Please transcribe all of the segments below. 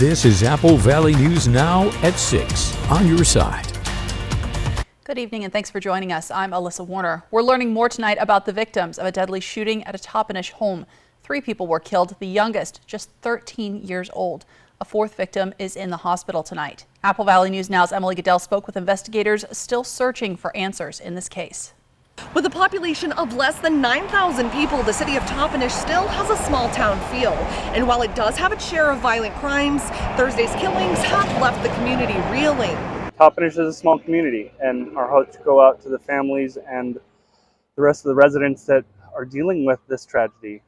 This is Apple Valley News Now at 6 on your side. Good evening and thanks for joining us. I'm Alyssa Warner. We're learning more tonight about the victims of a deadly shooting at a Toppenish home. 3 people were killed, the youngest just 13 years old. A 4th victim is in the hospital tonight. Apple Valley News Now's Emily Goodell spoke with investigators still searching for answers in this case. With a population of less than 9,000 people, the city of Toppenish still has a small town feel. And while it does have its share of violent crimes, Thursday's killings have left the community reeling. Toppenish is a small community, and our hearts go out to the families and the rest of the residents that are dealing with this tragedy.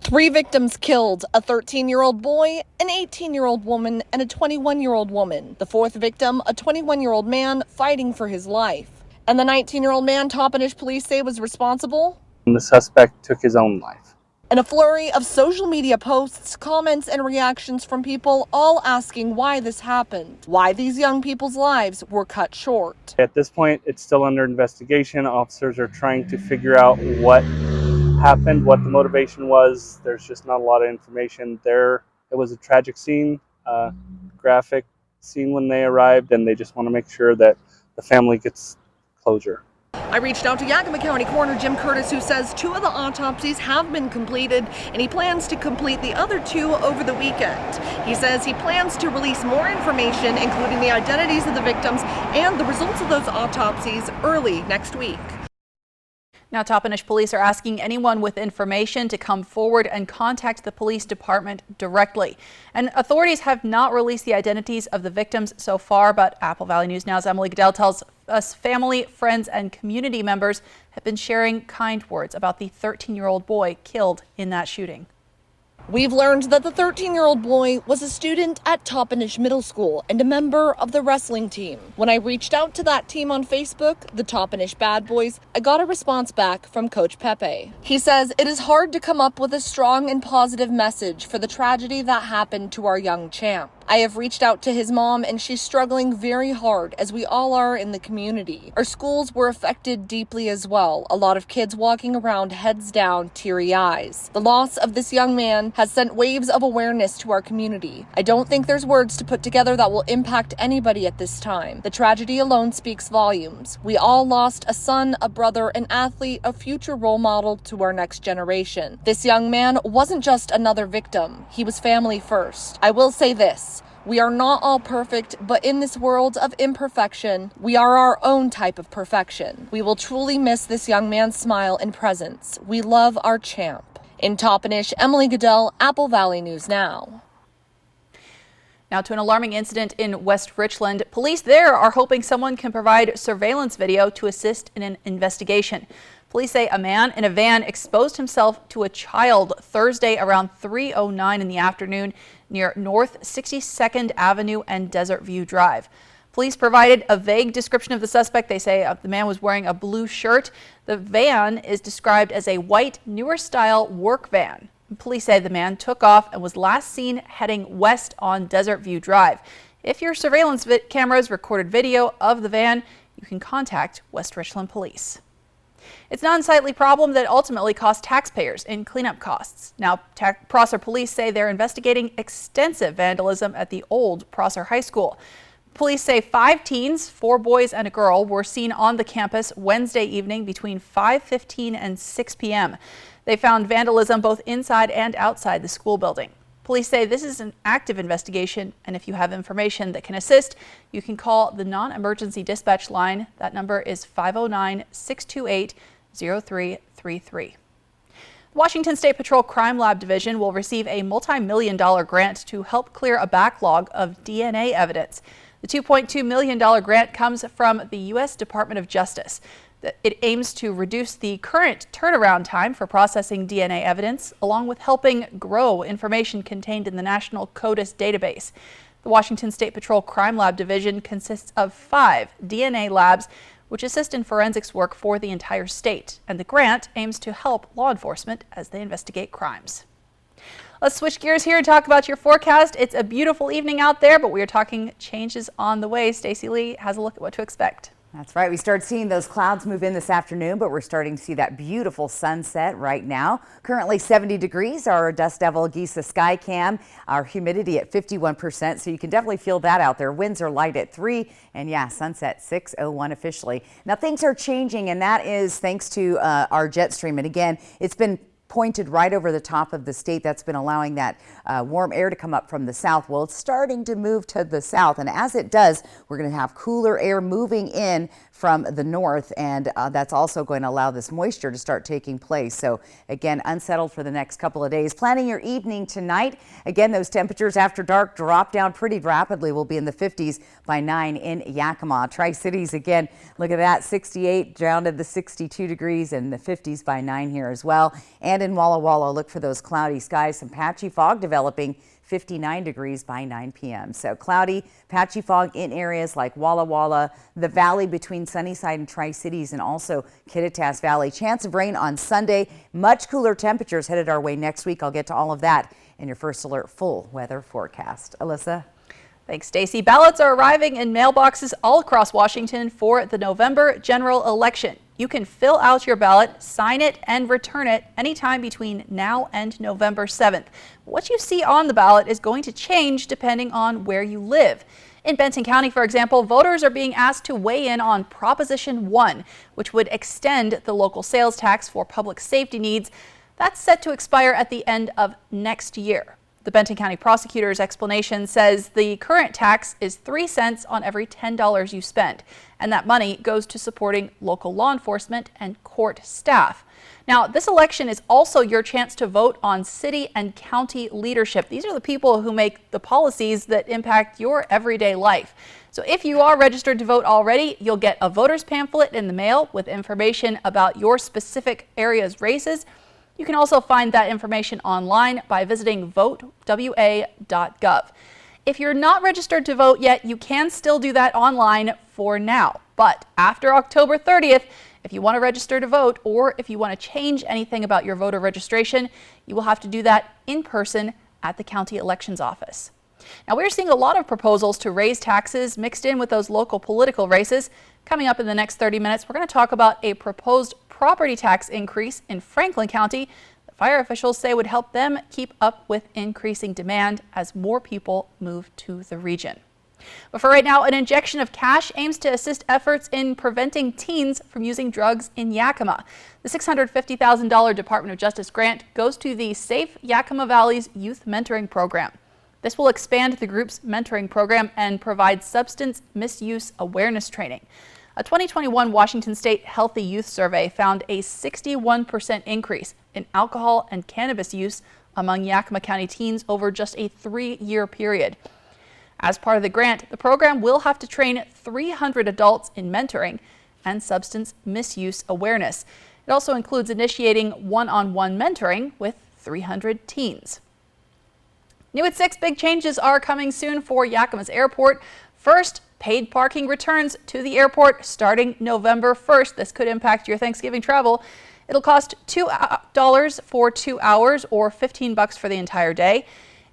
3 victims killed, a 13-year-old boy, an 18-year-old woman, and a 21-year-old woman. The 4th victim, a 21-year-old man fighting for his life. And the 19-year-old man Toppenish police say was responsible? And the suspect took his own life. And a flurry of social media posts, comments, and reactions from people all asking why this happened, why these young people's lives were cut short. At this point, it's still under investigation. Officers are trying to figure out what happened, what the motivation was. There's just not a lot of information there. It was a tragic scene, graphic scene when they arrived, and they just want to make sure that the family gets closure. I reached out to Yakima County Coroner Jim Curtis, who says 2 of the autopsies have been completed and he plans to complete the other 2 over the weekend. He says he plans to release more information, including the identities of the victims and the results of those autopsies, early next week. Now, Toppenish police are asking anyone with information to come forward and contact the police department directly. And authorities have not released the identities of the victims so far, but Apple Valley News Now's Emily Goodell tells us family, friends, and community members have been sharing kind words about the 13-year-old boy killed in that shooting. We've learned that the 13-year-old boy was a student at Toppenish Middle School and a member of the wrestling team. When I reached out to that team on Facebook, the Toppenish Bad Boys, I got a response back from Coach Pepe. He says it is hard to come up with a strong and positive message for the tragedy that happened to our young champ. I have reached out to his mom and she's struggling very hard, as we all are in the community. Our schools were affected deeply as well. A lot of kids walking around heads down, teary eyes. The loss of this young man has sent waves of awareness to our community. I don't think there's words to put together that will impact anybody at this time. The tragedy alone speaks volumes. We all lost a son, a brother, an athlete, a future role model to our next generation. This young man wasn't just another victim. He was family first. I will say this. We are not all perfect, but in this world of imperfection, we are our own type of perfection. We will truly miss this young man's smile and presence. We love our champ. In Toppenish, Emily Goodell, Apple Valley News Now. Now to an alarming incident in West Richland. Police there are hoping someone can provide surveillance video to assist in an investigation. Police say a man in a van exposed himself to a child Thursday around 3:09 in the afternoon near North 62nd Avenue and Desert View Drive. Police provided a vague description of the suspect. They say the man was wearing a blue shirt. The van is described as a white, newer style work van. Police say the man took off and was last seen heading west on Desert View Drive. If your surveillance cameras recorded video of the van, you can contact West Richland Police. It's an unsightly problem that ultimately costs taxpayers in cleanup costs. Now, Prosser police say they're investigating extensive vandalism at the old Prosser High School. Police say 5 teens, 4 boys and a girl, were seen on the campus Wednesday evening between 5:15 and 6 p.m. They found vandalism both inside and outside the school building. Police say this is an active investigation, and if you have information that can assist, you can call the non-emergency dispatch line. That number is 509-628-0333. The Washington State Patrol Crime Lab Division will receive a multi-million-dollar grant to help clear a backlog of DNA evidence. The $2.2 million grant comes from the U.S. Department of Justice. It aims to reduce the current turnaround time for processing DNA evidence, along with helping grow information contained in the National CODIS database. The Washington State Patrol Crime Lab Division consists of 5 DNA labs, which assist in forensics work for the entire state, and the grant aims to help law enforcement as they investigate crimes. Let's switch gears here and talk about your forecast. It's a beautiful evening out there, but we are talking changes on the way. Stacey Lee has a look at what to expect. That's right. We started seeing those clouds move in this afternoon, but we're starting to see that beautiful sunset right now. Currently 70 degrees, our Dust Devil Giza sky cam, our humidity at 51%. So you can definitely feel that out there. Winds are light at 3 and yeah, sunset 6:01 officially. Now things are changing, and that is thanks to our jet stream. And again, it's been pointed right over the top of the state. That's been allowing that warm air to come up from the south. Well, it's starting to move to the south, and as it does, we're going to have cooler air moving in from the north, and that's also going to allow this moisture to start taking place. So again, unsettled for the next couple of days. Planning your evening tonight. Again, those temperatures after dark drop down pretty rapidly. We'll be in the 50s by 9 in Yakima. Tri-Cities again, look at that, 68 down to the 62 degrees and the 50s by 9 here as well. And in Walla Walla, look for those cloudy skies, some patchy fog developing, 59 degrees by 9 p.m. So cloudy, patchy fog in areas like Walla Walla, the valley between Sunnyside and Tri-Cities, and also Kittitas Valley. Chance of rain on Sunday. Much cooler temperatures headed our way next week. I'll get to all of that in your First Alert full weather forecast. Alyssa? Thanks, Stacy. Ballots are arriving in mailboxes all across Washington for the November general election. You can fill out your ballot, sign it, and return it anytime between now and November 7th. What you see on the ballot is going to change depending on where you live. In Benton County, for example, voters are being asked to weigh in on Proposition 1, which would extend the local sales tax for public safety needs. That's set to expire at the end of next year. The Benton County prosecutor's explanation says the current tax is 3 cents on every $10 you spend, and that money goes to supporting local law enforcement and court staff. Now, this election is also your chance to vote on city and county leadership. These are the people who make the policies that impact your everyday life. So if you are registered to vote already, you'll get a voter's pamphlet in the mail with information about your specific area's races. You can also find that information online by visiting votewa.gov. If you're not registered to vote yet, you can still do that online for now. But after October 30th, if you want to register to vote or if you want to change anything about your voter registration, you will have to do that in person at the county elections office. Now, we're seeing a lot of proposals to raise taxes mixed in with those local political races. Coming up in the next 30 minutes, we're going to talk about a proposed property tax increase in Franklin County that fire officials say would help them keep up with increasing demand as more people move to the region. But for right now, an injection of cash aims to assist efforts in preventing teens from using drugs in Yakima. The $650,000 Department of Justice grant goes to the Safe Yakima Valley's Youth Mentoring Program. This will expand the group's mentoring program and provide substance misuse awareness training. A 2021 Washington State Healthy Youth Survey found a 61% increase in alcohol and cannabis use among Yakima County teens over just a 3-year period. As part of the grant, the program will have to train 300 adults in mentoring and substance misuse awareness. It also includes initiating one-on-one mentoring with 300 teens. New at 6, big changes are coming soon for Yakima's airport. First, paid parking returns to the airport starting November 1st. This could impact your Thanksgiving travel. It'll cost $2 for 2 hours or $15 for the entire day.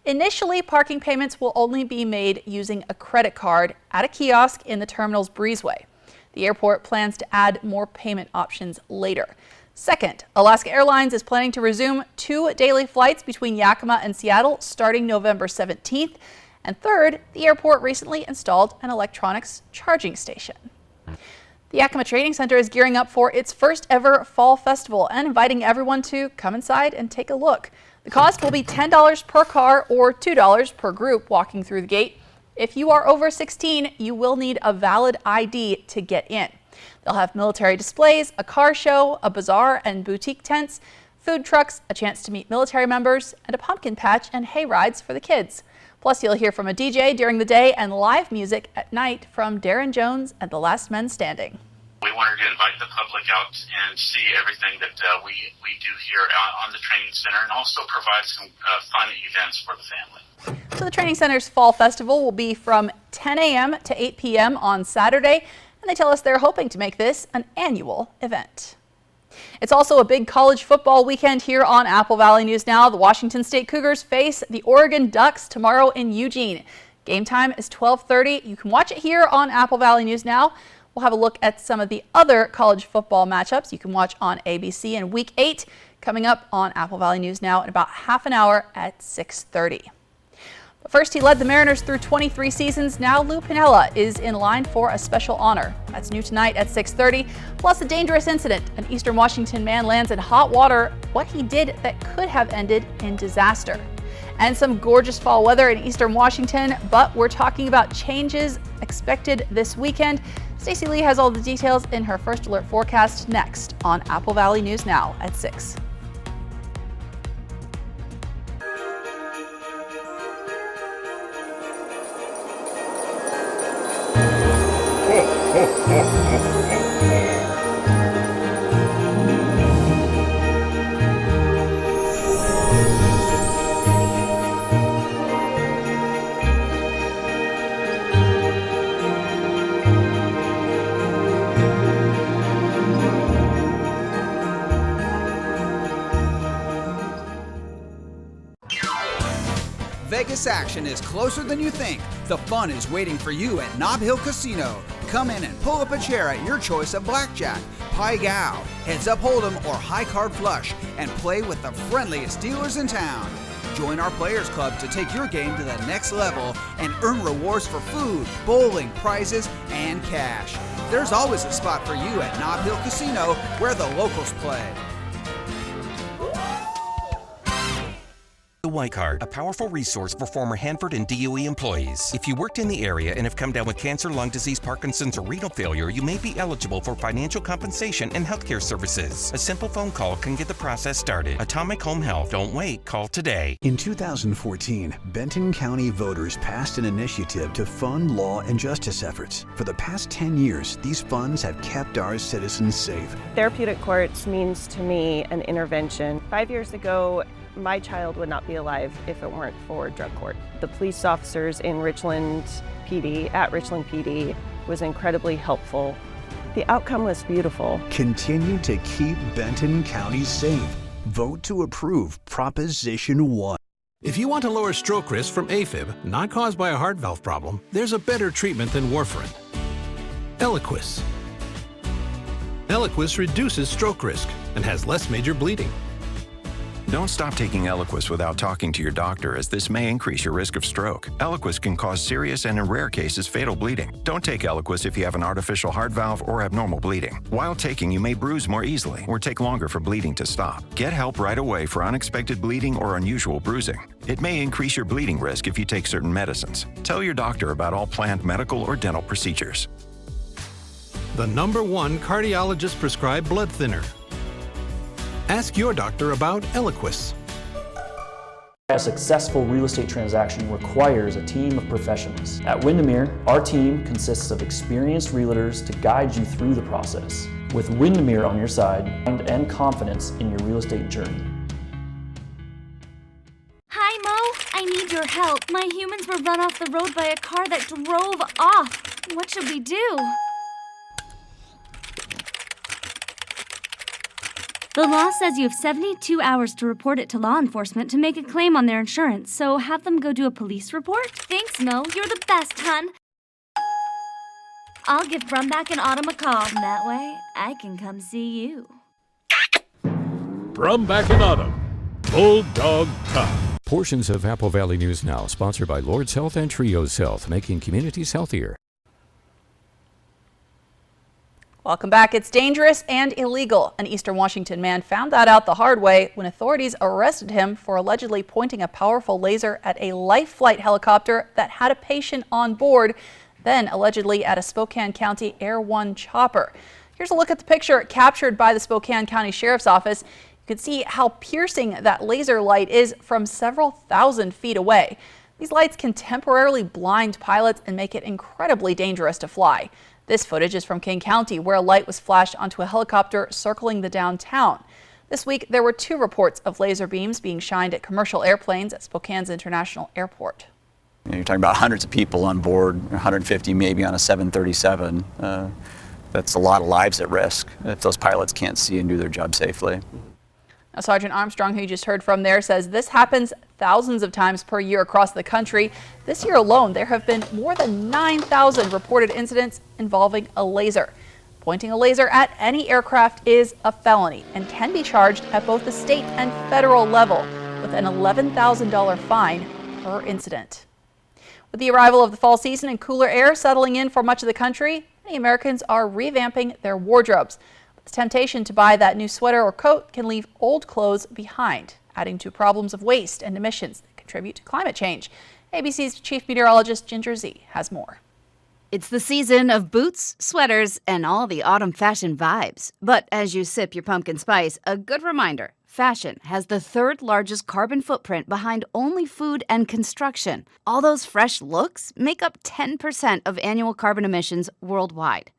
Initially, parking payments will only be made using a credit card at a kiosk in the terminal's breezeway. The airport plans to add more payment options later. Second, Alaska Airlines is planning to resume 2 daily flights between Yakima and Seattle starting November 17th. And third, the airport recently installed an electronics charging station. The Yakima Training Center is gearing up for its first ever fall festival and inviting everyone to come inside and take a look. The cost will be $10 per car or $2 per group walking through the gate. If you are over 16, you will need a valid ID to get in. They'll have military displays, a car show, a bazaar and boutique tents, food trucks, a chance to meet military members, and a pumpkin patch and hay rides for the kids. Plus, you'll hear from a DJ during the day and live music at night from Darren Jones and the Last Men Standing. We wanted to invite the public out and see everything that we do here on the training center, and also provide some fun events for the family. So the Training Center's Fall Festival will be from 10 a.m. to 8 p.m. on Saturday, and they tell us they're hoping to make this an annual event. It's also a big college football weekend here on Apple Valley News Now. The Washington State Cougars face the Oregon Ducks tomorrow in Eugene. Game time is 12:30. You can watch it here on Apple Valley News Now. We'll have a look at some of the other college football matchups you can watch on ABC in Week 8, coming up on Apple Valley News Now in about half an hour at 6:30. But first, he led the Mariners through 23 seasons. Now Lou Piniella is in line for a special honor. That's new tonight at 6:30. Plus, a dangerous incident. An Eastern Washington man lands in hot water. What he did that could have ended in disaster. And some gorgeous fall weather in Eastern Washington, but we're talking about changes expected this weekend. Stacey Lee has all the details in her First Alert forecast next on Apple Valley News Now at 6. Vegas action is closer than you think. The fun is waiting for you at Nob Hill Casino. Come in and pull up a chair at your choice of blackjack, pai gow, heads up hold'em, or high card flush, and play with the friendliest dealers in town. Join our Players Club to take your game to the next level and earn rewards for food, bowling, prizes, and cash. There's always a spot for you at Nob Hill Casino, where the locals play. The White Card, a powerful resource for former Hanford and DOE employees. If you worked in the area and have come down with cancer, lung disease, Parkinson's, or renal failure, you may be eligible for financial compensation and healthcare services. A simple phone call can get the process started. Atomic Home Health. Don't wait. Call today. In 2014, Benton County voters passed an initiative to fund law and justice efforts. For the past 10 years, these funds have kept our citizens safe. Therapeutic courts means to me an intervention. 5 years ago, my child would not be alive if it weren't for drug court. The police officers in Richland PD, was incredibly helpful. The outcome was beautiful. Continue to keep Benton County safe. Vote to approve Proposition 1. If you want to lower stroke risk from AFib, not caused by a heart valve problem, there's a better treatment than warfarin. Eliquis. Eliquis reduces stroke risk and has less major bleeding. Don't stop taking Eliquis without talking to your doctor, as this may increase your risk of stroke. Eliquis can cause serious and, in rare cases, fatal bleeding. Don't take Eliquis if you have an artificial heart valve or abnormal bleeding. While taking, you may bruise more easily or take longer for bleeding to stop. Get help right away for unexpected bleeding or unusual bruising. It may increase your bleeding risk if you take certain medicines. Tell your doctor about all planned medical or dental procedures. The #1 cardiologist prescribed blood thinner. Ask your doctor about Eliquis. A successful real estate transaction requires a team of professionals. At Windermere, our team consists of experienced realtors to guide you through the process. With Windermere on your side and confidence in your real estate journey. Hi, Mo. I need your help. My humans were run off the road by a car that drove off. What should we do? The law says you have 72 hours to report it to law enforcement to make a claim on their insurance, so have them go do a police report? Thanks, Mo. You're the best, hun. I'll give Brumback and Autumn a call. That way, I can come see you. Brumback and Autumn. Bulldog Cup. Portions of Apple Valley News Now, sponsored by Lord's Health and Trios Health, making communities healthier. Welcome back. It's dangerous and illegal. An Eastern Washington man found that out the hard way when authorities arrested him for allegedly pointing a powerful laser at a life flight helicopter that had a patient on board, then allegedly at a Spokane County Air One chopper. Here's a look at the picture captured by the Spokane County Sheriff's Office. You can see how piercing that laser light is from several thousand feet away. These lights can temporarily blind pilots and make it incredibly dangerous to fly. This footage is from King County, where a light was flashed onto a helicopter circling the downtown. This week, there were 2 reports of laser beams being shined at commercial airplanes at Spokane's International Airport. You're talking about hundreds of people on board, 150 maybe on a 737. That's a lot of lives at risk if those pilots can't see and do their job safely. Now, Sergeant Armstrong, who you just heard from there, says this happens thousands of times per year across the country. This year alone, there have been more than 9,000 reported incidents involving a laser. Pointing a laser at any aircraft is a felony and can be charged at both the state and federal level with an $11,000 fine per incident. With the arrival of the fall season and cooler air settling in for much of the country, many Americans are revamping their wardrobes. The temptation to buy that new sweater or coat can leave old clothes behind, adding to problems of waste and emissions that contribute to climate change. ABC's chief meteorologist Ginger Z has more. It's the season of boots, sweaters, and all the autumn fashion vibes. But as you sip your pumpkin spice, a good reminder, fashion has the third largest carbon footprint behind only food and construction. All those fresh looks make up 10% of annual carbon emissions worldwide.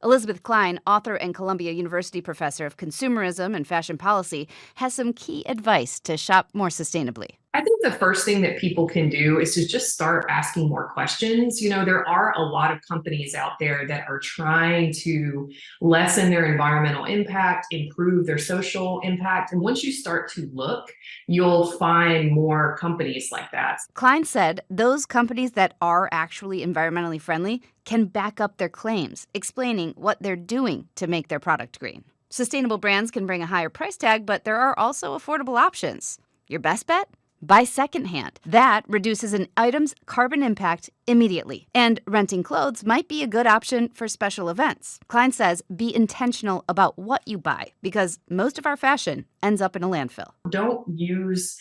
Elizabeth Klein, author and Columbia University professor of consumerism and fashion policy, has some key advice to shop more sustainably. I think the first thing that people can do is to just start asking more questions. You know, there are a lot of companies out there that are trying to lessen their environmental impact, improve their social impact. And once you start to look, you'll find more companies like that. Klein said those companies that are actually environmentally friendly can back up their claims, explaining what they're doing to make their product green. Sustainable brands can bring a higher price tag, but there are also affordable options. Your best bet? Buy secondhand. That reduces an item's carbon impact immediately. And renting clothes might be a good option for special events. Klein says be intentional about what you buy because most of our fashion ends up in a landfill. Don't use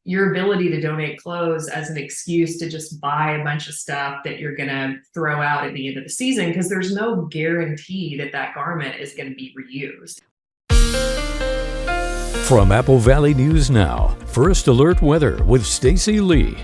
your ability to donate clothes as an excuse to just buy a bunch of stuff that you're going to throw out at the end of the season because there's no guarantee that that garment is going to be reused. From Apple Valley News Now, First Alert Weather with Stacy Lee.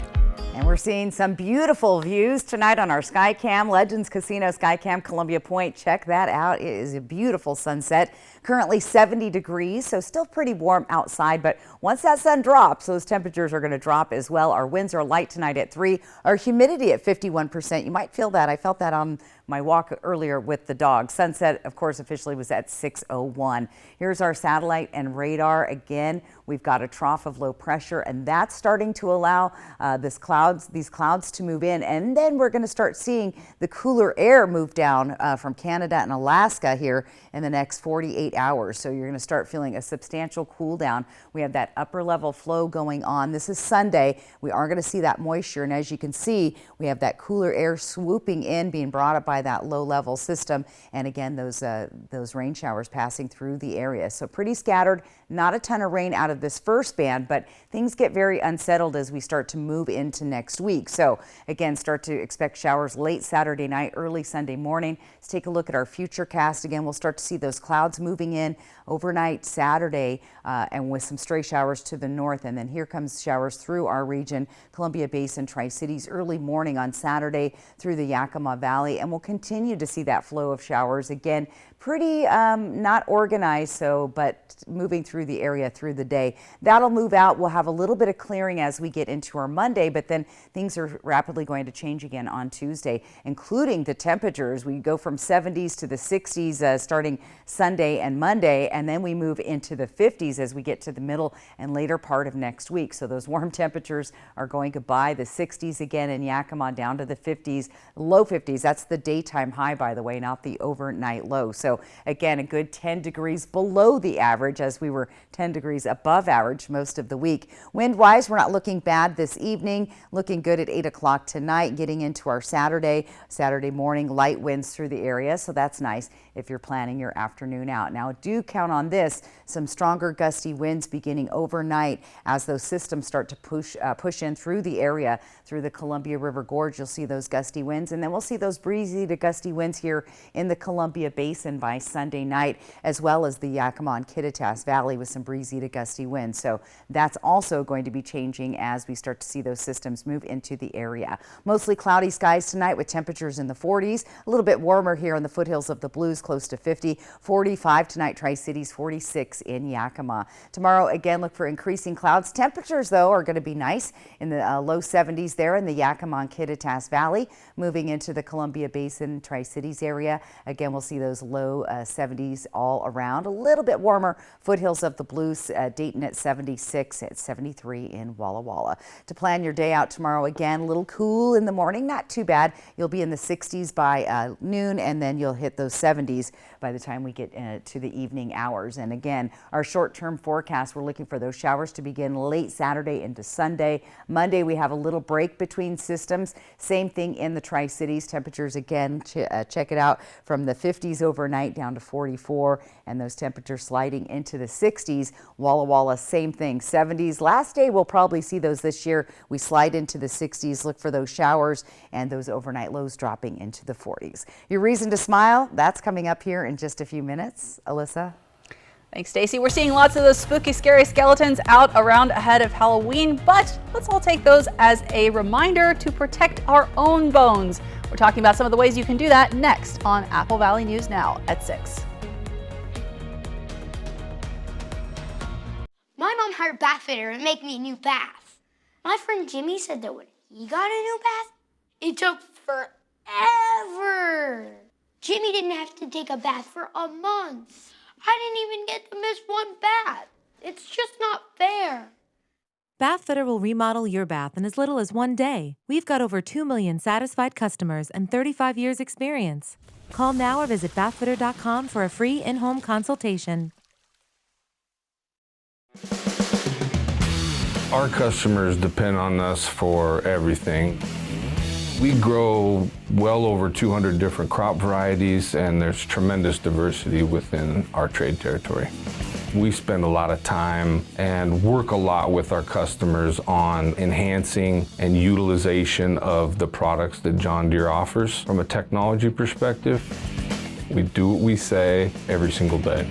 And we're seeing some beautiful views tonight on our Skycam, Legends Casino Skycam, Columbia Point. Check that out. It is a beautiful sunset. Currently 70 degrees, so still pretty warm outside. But once that sun drops, those temperatures are going to drop as well. Our winds are light tonight at 3. Our humidity at 51%. You might feel that. I felt that on my walk earlier with the dog. Sunset, of course, officially was at 6:01. Here's our satellite and radar. Again, we've got a trough of low pressure, and that's starting to allow these clouds to move in. And then we're going to start seeing the cooler air move down from Canada and Alaska here in the next 48 hours. So you're going to start feeling a substantial cool down. We have that upper level flow going on. This is Sunday. We are going to see that moisture. And as you can see, we have that cooler air swooping in, being brought up by that low level system. And again, those rain showers passing through the area. So pretty scattered, not a ton of rain out of this first band, but things get very unsettled as we start to move into next week. So again, start to expect showers late Saturday night, early Sunday morning. Let's take a look at our future cast. Again, we'll start to see those clouds moving in overnight Saturday and with some stray showers to the north. And then here comes showers through our region, Columbia Basin, Tri-Cities, early morning on Saturday through the Yakima Valley. And we'll continue to see that flow of showers. Again, pretty not organized, but moving through the area through the day. That'll move out. We'll have a little bit of clearing as we get into our Monday, but then things are rapidly going to change again on Tuesday, including the temperatures. We go from 70s to the 60s starting Sunday and Monday, and then we move into the 50s as we get to the middle and later part of next week. So those warm temperatures are going goodbye. The 60s again in Yakima down to the 50s, low 50s. That's the daytime high, by the way, not the overnight low. So again, a good 10 degrees below the average as we were 10 degrees above average most of the week. Wind-wise, we're not looking bad this evening. Looking good at 8 o'clock tonight. Getting into our Saturday morning, light winds through the area. So that's nice if you're planning your afternoon out. Now, do count on this. Some stronger gusty winds beginning overnight as those systems start to push in through the area, through the Columbia River Gorge. You'll see those gusty winds, and then we'll see those breezy to gusty winds here in the Columbia Basin by Sunday night, as well as the Yakima and Kittitas Valley with some breezy to gusty winds. So that's also going to be changing as we start to see those systems move into the area. Mostly cloudy skies tonight with temperatures in the 40s. A little bit warmer here in the foothills of the Blues, close to 50. 45 tonight, Tri-Cities. Tri-Cities, 46 in Yakima. Tomorrow, again, look for increasing clouds. Temperatures, though, are going to be nice in the low 70s there in the Yakima and Kittitas Valley. Moving into the Columbia Basin, Tri-Cities area, again, we'll see those low 70s all around. A little bit warmer foothills of the Blues, Dayton at 76, at 73 in Walla Walla. To plan your day out tomorrow, again, a little cool in the morning, not too bad. You'll be in the 60s by noon, and then you'll hit those 70s by the time we get to the evening hours. And again, our short-term forecast, we're looking for those showers to begin late Saturday into Sunday. Monday, we have a little break between systems. Same thing in the Tri-Cities. Temperatures, again, check it out, from the 50s overnight down to 44, and those temperatures sliding into the 60s. Walla Walla, same thing, 70s. Last day, we'll probably see those this year. We slide into the 60s. Look for those showers and those overnight lows dropping into the 40s. Your reason to smile, that's coming up here in just a few minutes. Alyssa? Thanks, Stacy. We're seeing lots of those spooky, scary skeletons out around ahead of Halloween, but let's all take those as a reminder to protect our own bones. We're talking about some of the ways you can do that next on Apple Valley News Now at 6. My mom hired a bath fitter to make me a new bath. My friend Jimmy said that when he got a new bath, it took forever. Jimmy didn't have to take a bath for a month. I didn't even get to miss one bath. It's just not fair. Bath Fitter will remodel your bath in as little as 1 day. We've got over 2 million satisfied customers and 35 years experience. Call now or visit bathfitter.com for a free in-home consultation. Our customers depend on us for everything. We grow well over 200 different crop varieties, and there's tremendous diversity within our trade territory. We spend a lot of time and work a lot with our customers on enhancing and utilization of the products that John Deere offers. From a technology perspective, we do what we say every single day.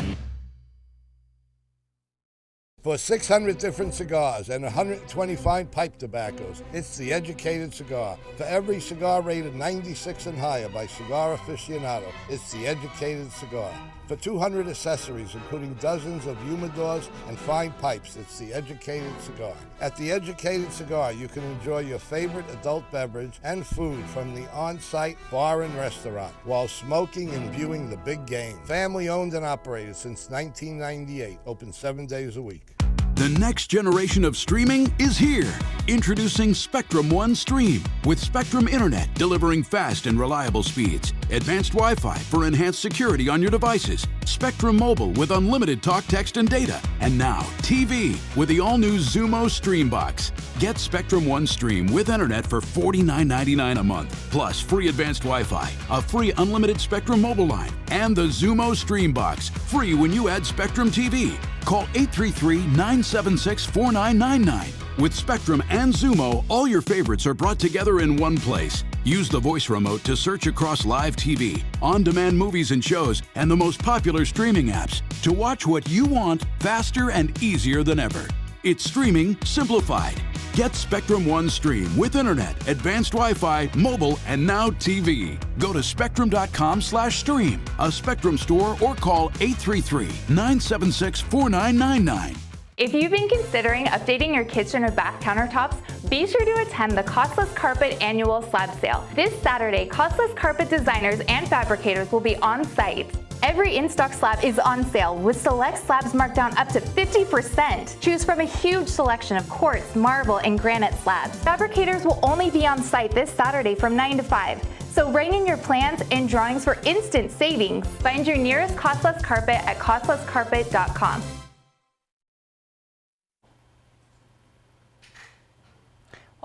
For 600 different cigars and 120 fine pipe tobaccos, it's The Educated Cigar. For every cigar rated 96 and higher by Cigar Aficionado, it's The Educated Cigar. For 200 accessories, including dozens of humidors and fine pipes, it's The Educated Cigar. At The Educated Cigar, you can enjoy your favorite adult beverage and food from the on-site bar and restaurant while smoking and viewing the big game. Family owned and operated since 1998, open 7 days a week. The next generation of streaming is here. Introducing Spectrum One Stream with Spectrum Internet, delivering fast and reliable speeds, advanced Wi-Fi for enhanced security on your devices, Spectrum Mobile with unlimited talk, text, and data, and now TV with the all-new Xumo Stream Box. Get Spectrum One Stream with Internet for $49.99 a month, plus free advanced Wi-Fi, a free unlimited Spectrum mobile line, and the Xumo Stream Box, free when you add Spectrum TV. Call 833-976-4999. With Spectrum and Xumo, all your favorites are brought together in one place. Use the voice remote to search across live TV, on-demand movies and shows, and the most popular streaming apps to watch what you want faster and easier than ever. It's streaming simplified. Get Spectrum One Stream with Internet, advanced Wi-Fi, mobile, and now TV. Go to spectrum.com/stream, a Spectrum store, or call 833-976-4999. If you've been considering updating your kitchen or bath countertops, be sure to attend the Costless Carpet Annual Slab Sale. This Saturday, Costless Carpet designers and fabricators will be on site. Every in-stock slab is on sale, with select slabs marked down up to 50%. Choose from a huge selection of quartz, marble, and granite slabs. Fabricators will only be on site this Saturday from 9 to 5. So write in your plans and drawings for instant savings. Find your nearest Costless Carpet at costlesscarpet.com.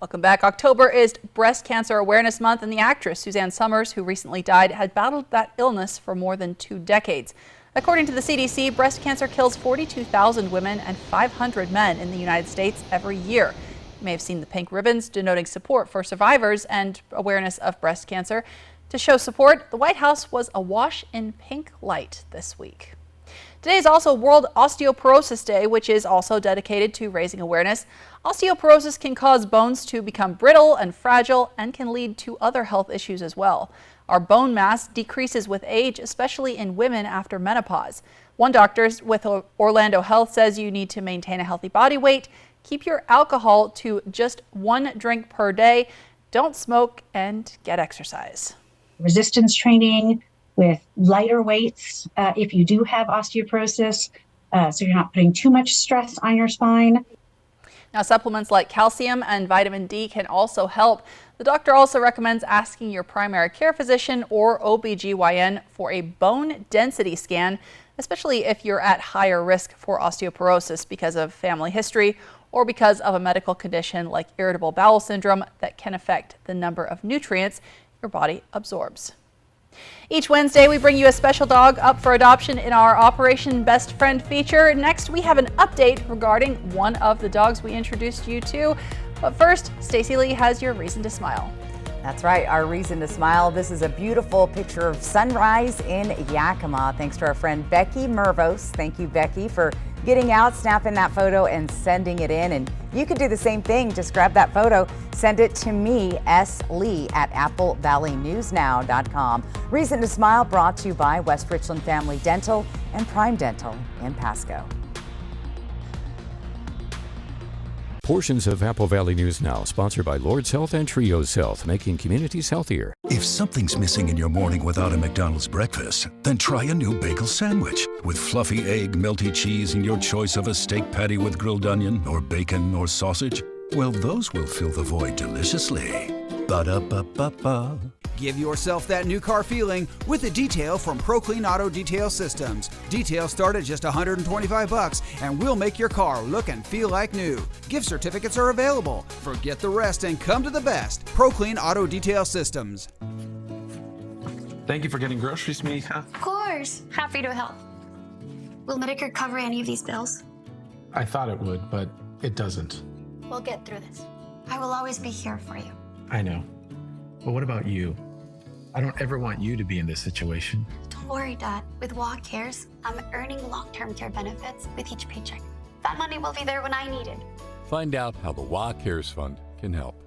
Welcome back. October is Breast Cancer Awareness Month, and the actress Suzanne Summers, who recently died, had battled that illness for more than 2 decades. According to the CDC, breast cancer kills 42,000 women and 500 men in the United States every year. You may have seen the pink ribbons denoting support for survivors and awareness of breast cancer. To show support, the White House was awash in pink light this week. Today is also World Osteoporosis Day, which is also dedicated to raising awareness. Osteoporosis can cause bones to become brittle and fragile and can lead to other health issues as well. Our bone mass decreases with age, especially in women after menopause. One doctor with Orlando Health says you need to maintain a healthy body weight, keep your alcohol to just 1 drink per day, don't smoke, and get exercise. Resistance training with lighter weights if you do have osteoporosis, so you're not putting too much stress on your spine. Now, supplements like calcium and vitamin D can also help. The doctor also recommends asking your primary care physician or OBGYN for a bone density scan, especially if you're at higher risk for osteoporosis because of family history or because of a medical condition like irritable bowel syndrome that can affect the number of nutrients your body absorbs. Each Wednesday, we bring you a special dog up for adoption in our Operation Best Friend feature. Next, we have an update regarding one of the dogs we introduced you to. But first, Stacey Lee has your reason to smile. That's right, our reason to smile. This is a beautiful picture of sunrise in Yakima. Thanks to our friend Becky Mervos. Thank you, Becky, for getting out, snapping that photo, and sending it in. And you can do the same thing. Just grab that photo, send it to me, S. Lee, at AppleValleyNewsNow.com. Reason to Smile brought to you by West Richland Family Dental and Prime Dental in Pasco. Portions of Apple Valley News Now, sponsored by Lord's Health and Trios Health, making communities healthier. If something's missing in your morning without a McDonald's breakfast, then try a new bagel sandwich. With fluffy egg, melty cheese, and your choice of a steak patty with grilled onion, or bacon, or sausage, well, those will fill the void deliciously. Ba-da-ba-ba-ba. Give yourself that new car feeling with a detail from ProClean Auto Detail Systems. Details start at just $125 and we'll make your car look and feel like new. Gift certificates are available. Forget the rest and come to the best. ProClean Auto Detail Systems. Thank you for getting groceries, Mika. Of course. Happy to help. Will Medicare cover any of these bills? I thought it would, but it doesn't. We'll get through this. I will always be here for you. I know. But what about you? I don't ever want you to be in this situation. Don't worry, Dad. With WA Cares, I'm earning long-term care benefits with each paycheck. That money will be there when I need it. Find out how the WA Cares Fund can help.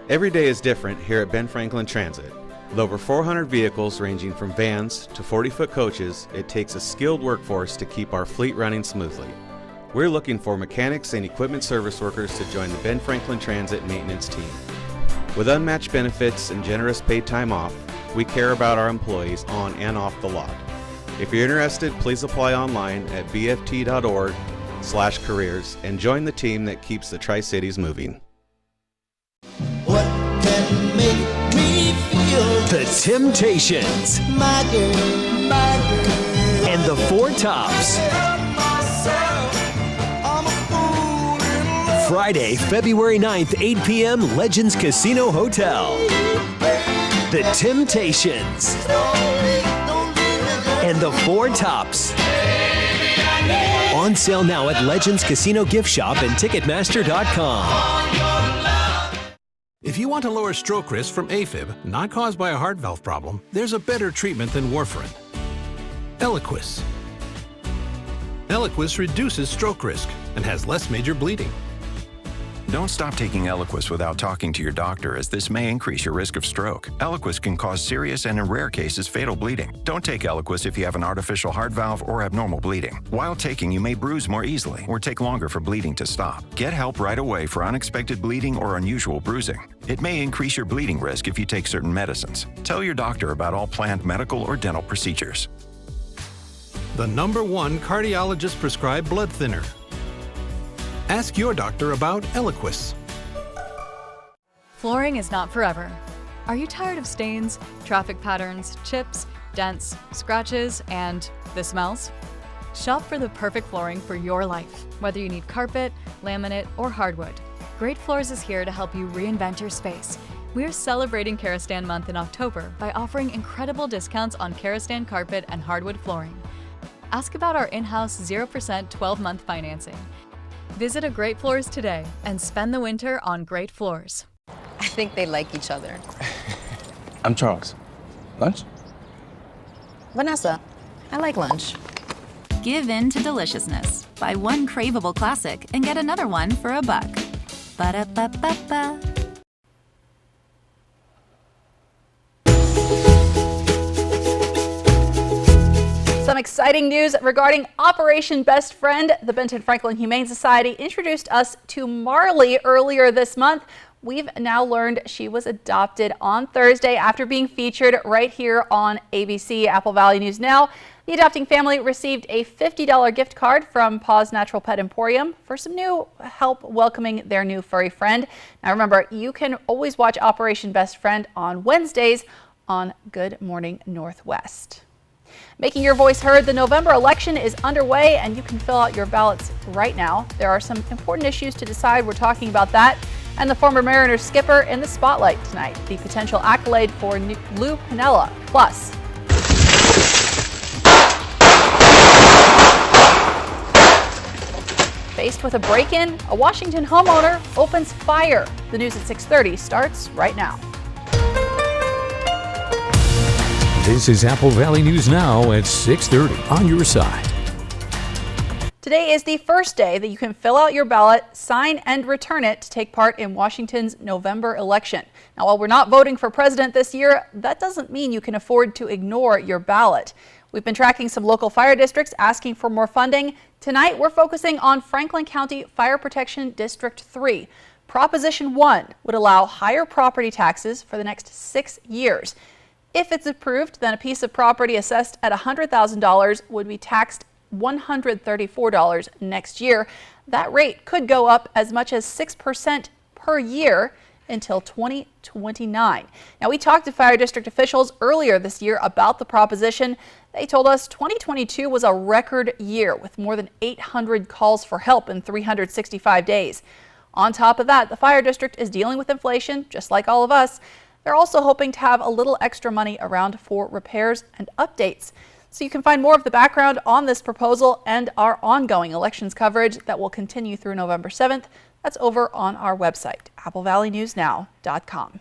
Every day is different here at Ben Franklin Transit. With over 400 vehicles ranging from vans to 40-foot coaches, it takes a skilled workforce to keep our fleet running smoothly. We're looking for mechanics and equipment service workers to join the Ben Franklin Transit maintenance team. With unmatched benefits and generous paid time off, we care about our employees on and off the lot. If you're interested, please apply online at bft.org/careers and join the team that keeps the Tri-Cities moving. What can make me feel? The Temptations. My girl. And the Four Tops. Friday, February 9th, 8 p.m., Legends Casino Hotel. The Temptations. And the Four Tops. On sale now at Legends Casino Gift Shop and Ticketmaster.com. If you want to lower stroke risk from AFib, not caused by a heart valve problem, there's a better treatment than warfarin. Eliquis. Eliquis reduces stroke risk and has less major bleeding. Don't stop taking Eliquis without talking to your doctor, as this may increase your risk of stroke. Eliquis can cause serious and, in rare cases, fatal bleeding. Don't take Eliquis if you have an artificial heart valve or abnormal bleeding. While taking, you may bruise more easily or take longer for bleeding to stop. Get help right away for unexpected bleeding or unusual bruising. It may increase your bleeding risk if you take certain medicines. Tell your doctor about all planned medical or dental procedures. The #1 cardiologist prescribed blood thinner. Ask your doctor about Eliquis. Flooring is not forever. Are you tired of stains, traffic patterns, chips, dents, scratches, and the smells? Shop for the perfect flooring for your life, whether you need carpet, laminate, or hardwood. Great Floors is here to help you reinvent your space. We're celebrating Karastan Month in October by offering incredible discounts on Karastan carpet and hardwood flooring. Ask about our in-house 0% 12-month financing. Visit a Great Floors today and spend the winter on Great Floors. I think they like each other. I'm Charles. Lunch? Vanessa, I like lunch. Give in to deliciousness. Buy one craveable classic and get another one for $1. Ba-da-ba-ba-ba. Some exciting news regarding Operation Best Friend. The Benton Franklin Humane Society introduced us to Marley earlier this month. We've now learned she was adopted on Thursday after being featured right here on ABC Apple Valley News Now. The adopting family received a $50 gift card from Paws Natural Pet Emporium for some new help welcoming their new furry friend. Now remember, you can always watch Operation Best Friend on Wednesdays on Good Morning Northwest. Making your voice heard, the November election is underway and you can fill out your ballots right now. There are some important issues to decide. We're talking about that and the former Mariners skipper in the spotlight tonight. The potential accolade for Lou Piniella. Plus, faced with a break-in, a Washington homeowner opens fire. The news at 6:30 starts right now. This is Apple Valley News Now at 6:30 on your side. Today is the first day that you can fill out your ballot, sign and return it to take part in Washington's November election. Now, while we're not voting for president this year, that doesn't mean you can afford to ignore your ballot. We've been tracking some local fire districts asking for more funding. Tonight, we're focusing on Franklin County Fire Protection District 3. Proposition 1 would allow higher property taxes for the next 6 years. If it's approved, then a piece of property assessed at $100,000 would be taxed $134 next year. That rate could go up as much as 6% per year until 2029. Now, we talked to fire district officials earlier this year about the proposition. They told us 2022 was a record year with more than 800 calls for help in 365 days. On top of that, the fire district is dealing with inflation, just like all of us. They're also hoping to have a little extra money around for repairs and updates. So you can find more of the background on this proposal and our ongoing elections coverage that will continue through November 7th. That's over on our website, applevalleynewsnow.com.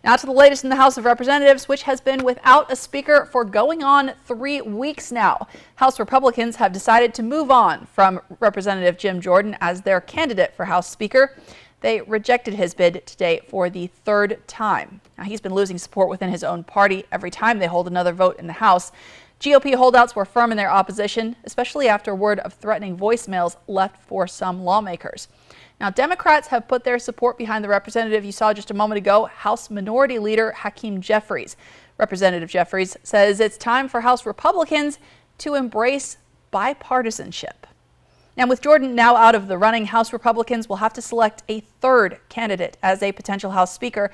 Now to the latest in the House of Representatives, which has been without a speaker for going on 3 weeks now. House Republicans have decided to move on from Representative Jim Jordan as their candidate for House Speaker. They rejected his bid today for the third time. Now, he's been losing support within his own party every time they hold another vote in the House. GOP holdouts were firm in their opposition, especially after word of threatening voicemails left for some lawmakers. Now, Democrats have put their support behind the representative you saw just a moment ago, House Minority Leader Hakeem Jeffries. Representative Jeffries says it's time for House Republicans to embrace bipartisanship. Now, with Jordan now out of the running, House Republicans will have to select a third candidate as a potential House Speaker.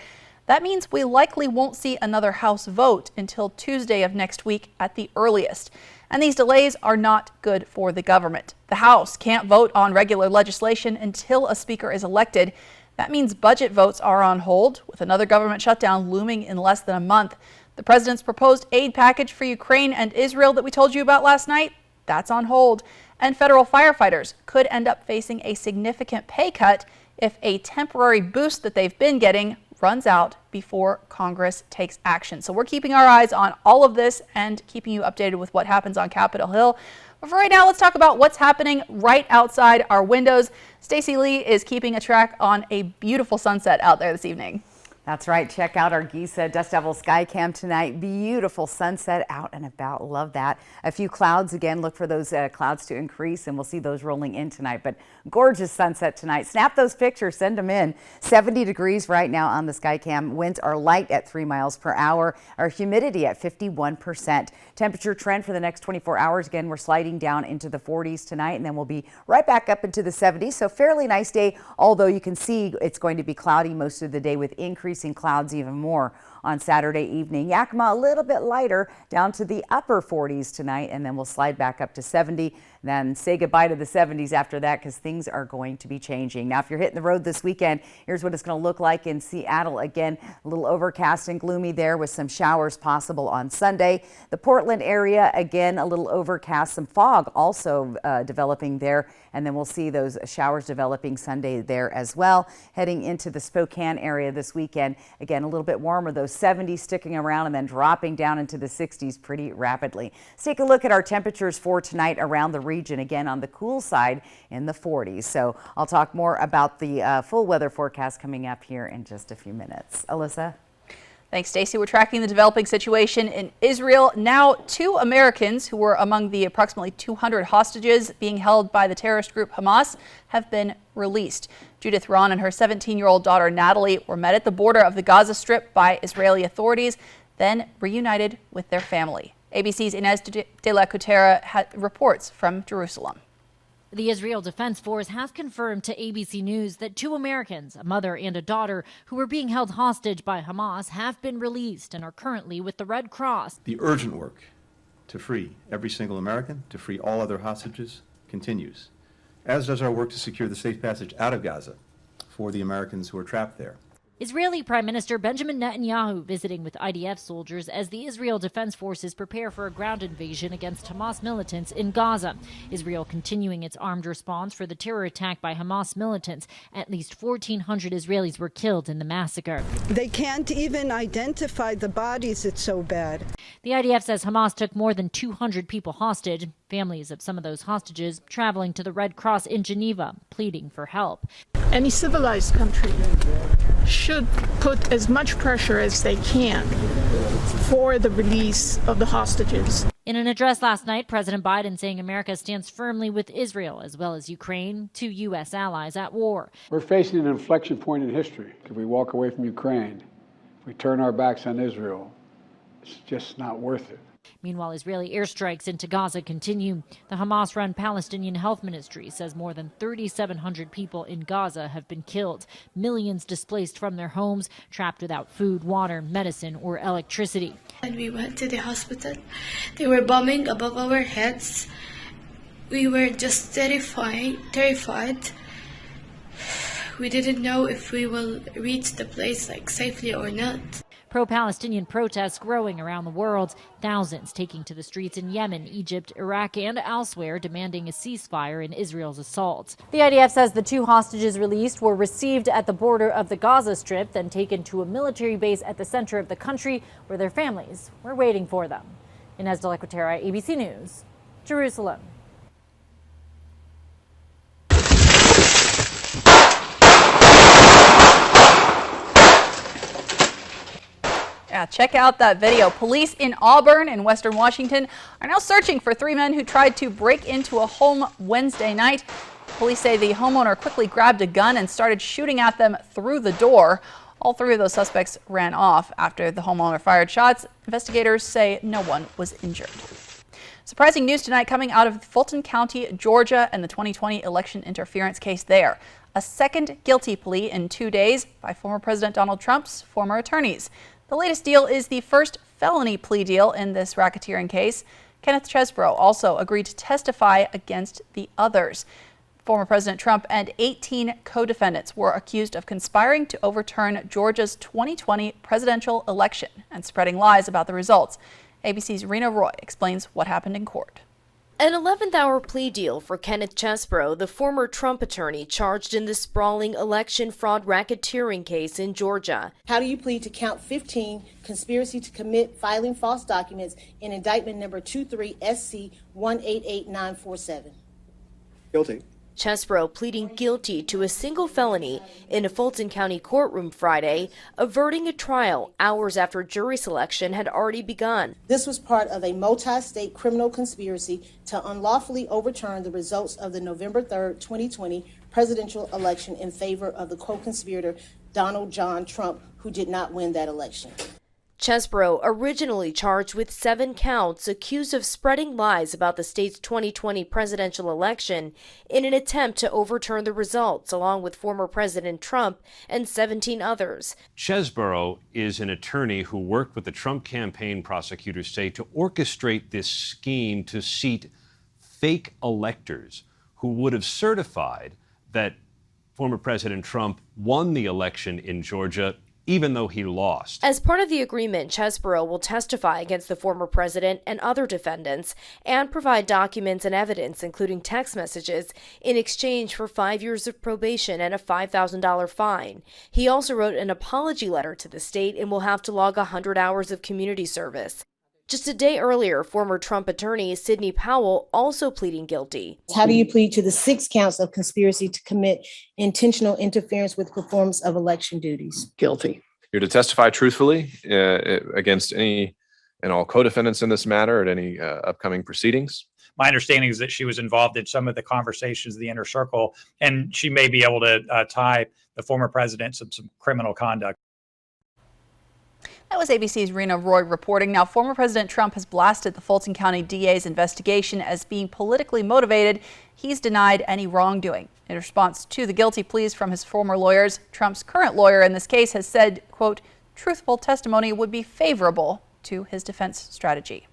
That means we likely won't see another House vote until Tuesday of next week at the earliest. And these delays are not good for the government. The House can't vote on regular legislation until a speaker is elected. That means budget votes are on hold, with another government shutdown looming in less than a month. The president's proposed aid package for Ukraine and Israel that we told you about last night, that's on hold. And federal firefighters could end up facing a significant pay cut if a temporary boost that they've been getting runs out before Congress takes action. So we're keeping our eyes on all of this and keeping you updated with what happens on Capitol Hill. But for right now, let's talk about what's happening right outside our windows. Stacey Lee is keeping a track on a beautiful sunset out there this evening. That's right. Check out our Giza Dust Devil Sky Cam tonight. Beautiful sunset out and about. Love that. A few clouds again. Look for those clouds to increase and we'll see those rolling in tonight. But gorgeous sunset tonight. Snap those pictures. Send them in. 70 degrees right now on the Sky Cam. Winds are light at 3 miles per hour. Our humidity at 51%. Temperature trend for the next 24 hours. Again, we're sliding down into the 40s tonight and then we'll be right back up into the 70s. So fairly nice day, although you can see it's going to be cloudy most of the day with increasing clouds even more on Saturday evening. Yakima a little bit lighter down to the upper 40s tonight, and then we'll slide back up to 70, then say goodbye to the 70s after that because things are going to be changing. Now, if you're hitting the road this weekend, here's what it's going to look like in Seattle. Again, a little overcast and gloomy there with some showers possible on Sunday. The Portland area, again, a little overcast, some fog also developing there, and then we'll see those showers developing Sunday there as well. Heading into the Spokane area this weekend, again, a little bit warmer, those 70s sticking around and then dropping down into the 60s pretty rapidly. Let's take a look at our temperatures for tonight around the region. Again, on the cool side in the 40s. So I'll talk more about the full weather forecast coming up here in just a few minutes. Alyssa? Thanks, Stacey. We're tracking the developing situation in Israel. Now, 2 Americans who were among the approximately 200 hostages being held by the terrorist group Hamas have been released. Judith Ron and her 17-year-old daughter Natalie were met at the border of the Gaza Strip by Israeli authorities, then reunited with their family. ABC's Inez de la Cutera reports from Jerusalem. The Israel Defense Force has confirmed to ABC News that 2 Americans, a mother and a daughter, who were being held hostage by Hamas, have been released and are currently with the Red Cross. The urgent work to free every single American, to free all other hostages, continues, as does our work to secure the safe passage out of Gaza for the Americans who are trapped there. Israeli Prime Minister Benjamin Netanyahu visiting with IDF soldiers as the Israel Defense Forces prepare for a ground invasion against Hamas militants in Gaza. Israel continuing its armed response for the terror attack by Hamas militants. At least 1,400 Israelis were killed in the massacre. They can't even identify the bodies. It's so bad. The IDF says Hamas took more than 200 people hostage. Families of some of those hostages traveling to the Red Cross in Geneva, pleading for help. Any civilized country should put as much pressure as they can for the release of the hostages. In an address last night, President Biden saying America stands firmly with Israel as well as Ukraine, 2 U.S. allies at war. We're facing an inflection point in history. If we walk away from Ukraine, if we turn our backs on Israel, it's just not worth it. Meanwhile, Israeli airstrikes into Gaza continue. The Hamas-run Palestinian Health Ministry says more than 3,700 people in Gaza have been killed, millions displaced from their homes, trapped without food, water, medicine, or electricity. And we went to the hospital. They were bombing above our heads. We were just terrified. We didn't know if we will reach the place safely or not. Pro-Palestinian protests growing around the world, thousands taking to the streets in Yemen, Egypt, Iraq, and elsewhere demanding a ceasefire in Israel's assault. The IDF says the 2 hostages released were received at the border of the Gaza Strip, then taken to a military base at the center of the country where their families were waiting for them. Inez de la Cutera, ABC News, Jerusalem. Yeah, check out that video. Police in Auburn in Western Washington are now searching for 3 men who tried to break into a home Wednesday night. Police say the homeowner quickly grabbed a gun and started shooting at them through the door. All 3 of those suspects ran off after the homeowner fired shots. Investigators say no one was injured. Surprising news tonight coming out of Fulton County, Georgia, and the 2020 election interference case there. A second guilty plea in 2 days by former President Donald Trump's former attorneys. The latest deal is the first felony plea deal in this racketeering case. Kenneth Chesebro also agreed to testify against the others. Former President Trump and 18 co-defendants were accused of conspiring to overturn Georgia's 2020 presidential election and spreading lies about the results. ABC's Rena Roy explains what happened in court. An 11th-hour plea deal for Kenneth Chesebro, the former Trump attorney charged in the sprawling election fraud racketeering case in Georgia. How do you plead to count 15, conspiracy to commit filing false documents in indictment number 23 SC 188947? Guilty. Chesebro pleading guilty to a single felony in a Fulton County courtroom Friday, averting a trial hours after jury selection had already begun. This was part of a multi-state criminal conspiracy to unlawfully overturn the results of the November 3rd, 2020 presidential election in favor of the co-conspirator Donald John Trump, who did not win that election. Chesebro, originally charged with 7 counts, accused of spreading lies about the state's 2020 presidential election in an attempt to overturn the results, along with former President Trump and 17 others. Chesebro is an attorney who worked with the Trump campaign, prosecutors say, to orchestrate this scheme to seat fake electors who would have certified that former President Trump won the election in Georgia even though he lost. As part of the agreement, Chesebro will testify against the former president and other defendants and provide documents and evidence, including text messages, in exchange for 5 years of probation and a $5,000 fine. He also wrote an apology letter to the state and will have to log 100 hours of community service. Just a day earlier, former Trump attorney Sidney Powell also pleading guilty. How do you plead to the 6 counts of conspiracy to commit intentional interference with performance of election duties? Guilty. You're to testify truthfully against any and all co-defendants in this matter at any upcoming proceedings. My understanding is that she was involved in some of the conversations in the inner circle, and she may be able to tie the former president to some criminal conduct. That was ABC's Rena Roy reporting. Now, former President Trump has blasted the Fulton County DA's investigation as being politically motivated. He's denied any wrongdoing. In response to the guilty pleas from his former lawyers, Trump's current lawyer in this case has said, quote, truthful testimony would be favorable to his defense strategy.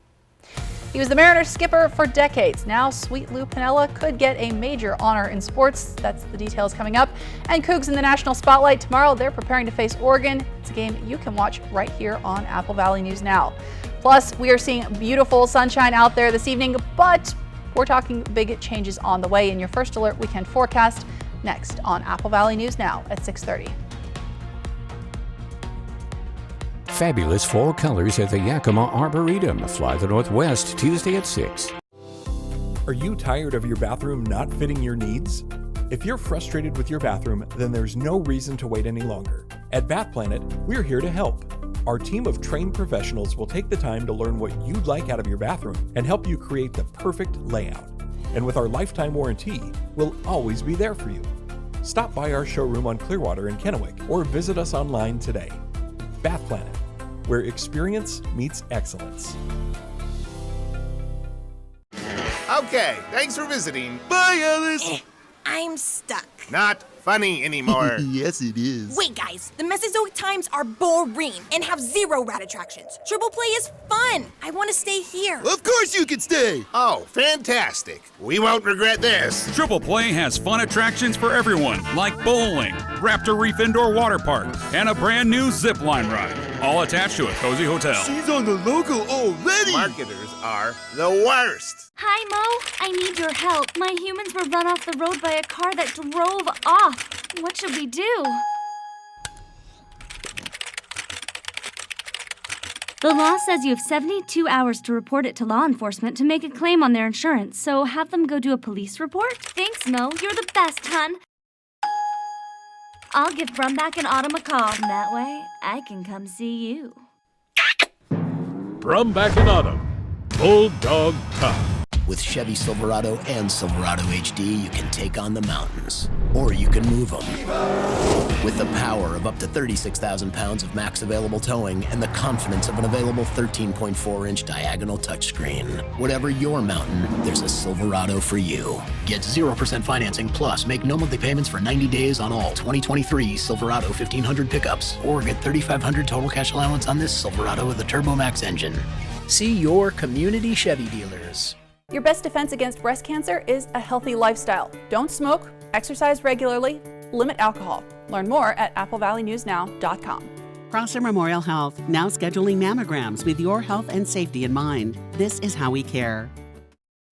He was the Mariners skipper for decades. Now, Sweet Lou Piniella could get a major honor in sports. That's the details coming up. And Cougs in the national spotlight tomorrow. They're preparing to face Oregon. It's a game you can watch right here on Apple Valley News Now. Plus, we are seeing beautiful sunshine out there this evening, but we're talking big changes on the way in your First Alert Weekend forecast next on Apple Valley News Now at 6:30. Fabulous fall colors at the Yakima Arboretum. Fly the Northwest Tuesday at 6. Are you tired of your bathroom not fitting your needs? If you're frustrated with your bathroom, then there's no reason to wait any longer. At Bath Planet, we're here to help. Our team of trained professionals will take the time to learn what you'd like out of your bathroom and help you create the perfect layout. And with our lifetime warranty, we'll always be there for you. Stop by our showroom on Clearwater in Kennewick or visit us online today. Bath Planet, where experience meets excellence. Okay, thanks for visiting. Bye, Alice. I'm stuck. Not funny anymore. Yes, it is. Wait, guys, the Mesozoic times are boring and have zero rad attractions. Triple play is fun. I want to stay here. Of course you can stay. Oh, fantastic. We won't regret this. Triple Play has fun attractions for everyone, like bowling, Raptor Reef Indoor Water Park, and a brand new zip line ride, all attached to a cozy hotel. She's on the logo already. Marketers are the worst. Hi, Mo. I need your help. My humans were run off the road by a car that drove off. What should we do? The law says you have 72 hours to report it to law enforcement to make a claim on their insurance, so have them go do a police report? Thanks, Mo. You're the best, hun. I'll give Brumback and Autumn a call. That way, I can come see you. Brumback and Autumn. Bulldog time. With Chevy Silverado and Silverado HD, you can take on the mountains, or you can move them. With the power of up to 36,000 pounds of max available towing and the confidence of an available 13.4-inch diagonal touchscreen. Whatever your mountain, there's a Silverado for you. Get 0% financing, plus make no monthly payments for 90 days on all 2023 Silverado 1500 pickups, or get $3,500 total cash allowance on this Silverado with a TurboMax engine. See your community Chevy dealers. Your best defense against breast cancer is a healthy lifestyle. Don't smoke, exercise regularly, limit alcohol. Learn more at applevalleynewsnow.com. Prosser Memorial Health, now scheduling mammograms with your health and safety in mind. This is how we care.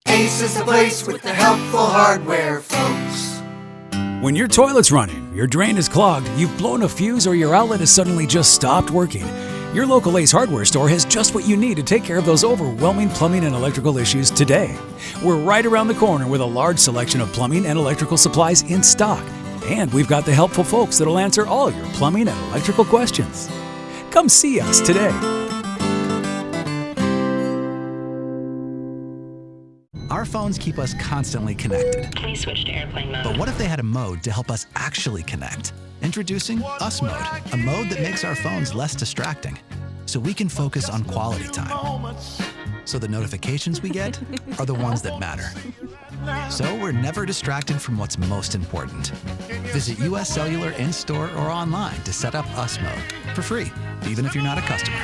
Ace is the place with the helpful hardware, folks. When your toilet's running, your drain is clogged, you've blown a fuse, or your outlet has suddenly just stopped working, your local Ace Hardware store has just what you need to take care of those overwhelming plumbing and electrical issues today. We're right around the corner with a large selection of plumbing and electrical supplies in stock. And we've got the helpful folks that'll answer all your plumbing and electrical questions. Come see us today. Our phones keep us constantly connected. Please switch to airplane mode. But what if they had a mode to help us actually connect? Introducing Us Mode, a mode that makes our phones less distracting, so we can focus on quality time. So the notifications we get are the ones that matter. So we're never distracted from what's most important. Visit US Cellular in-store or online to set up Us Mode for free, even if you're not a customer.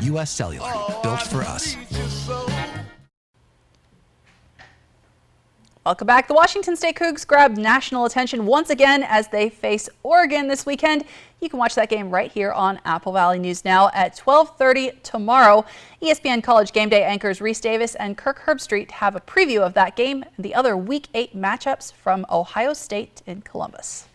US Cellular, built for us. Welcome back. The Washington State Cougs grabbed national attention once again as they face Oregon this weekend. You can watch that game right here on Apple Valley News Now at 12:30 tomorrow. ESPN College Game Day anchors Reese Davis and Kirk Herbstreit have a preview of that game and the other Week 8 matchups from Ohio State in Columbus.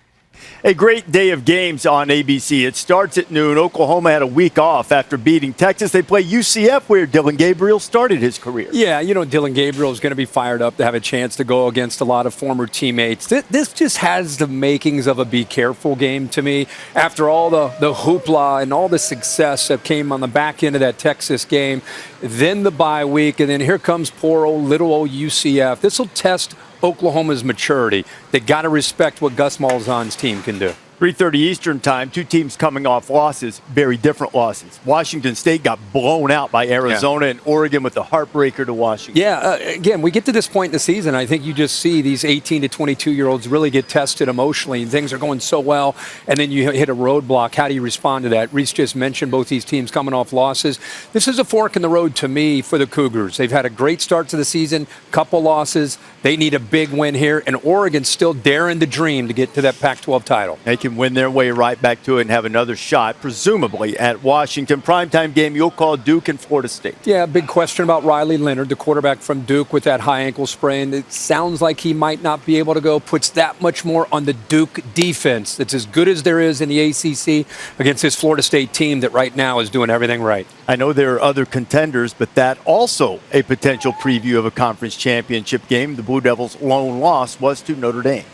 A great day of games on ABC. It starts at noon. Oklahoma had a week off after beating Texas. They play UCF, where Dylan Gabriel started his career. Yeah, Dylan Gabriel is going to be fired up to have a chance to go against a lot of former teammates. This just has the makings of a be careful game to me. After all the hoopla and all the success that came on the back end of that Texas game, then the bye week, and then here comes little old UCF. This will test Oklahoma's maturity. They got to respect what Gus Malzahn's team can do. 3:30 Eastern time, two teams coming off losses, very different losses. Washington State got blown out by Arizona, and Oregon with the heartbreaker to Washington. Yeah, again, we get to this point in the season, I think you just see these 18 to 22-year-olds really get tested emotionally, and things are going so well, and then you hit a roadblock. How do you respond to that? Reese just mentioned both these teams coming off losses. This is a fork in the road to me for the Cougars. They've had a great start to the season, couple losses. They need a big win here, and Oregon's still daring to dream to get to that Pac-12 title. They can win their way right back to it and have another shot, presumably at Washington. Primetime game, you'll call Duke and Florida State. Yeah, big question about Riley Leonard, the quarterback from Duke with that high ankle sprain. It sounds like he might not be able to go. Puts that much more on the Duke defense that's as good as there is in the ACC against this Florida State team that right now is doing everything right. I know there are other contenders, but that also a potential preview of a conference championship game. The Blue Devils' lone loss was to Notre Dame.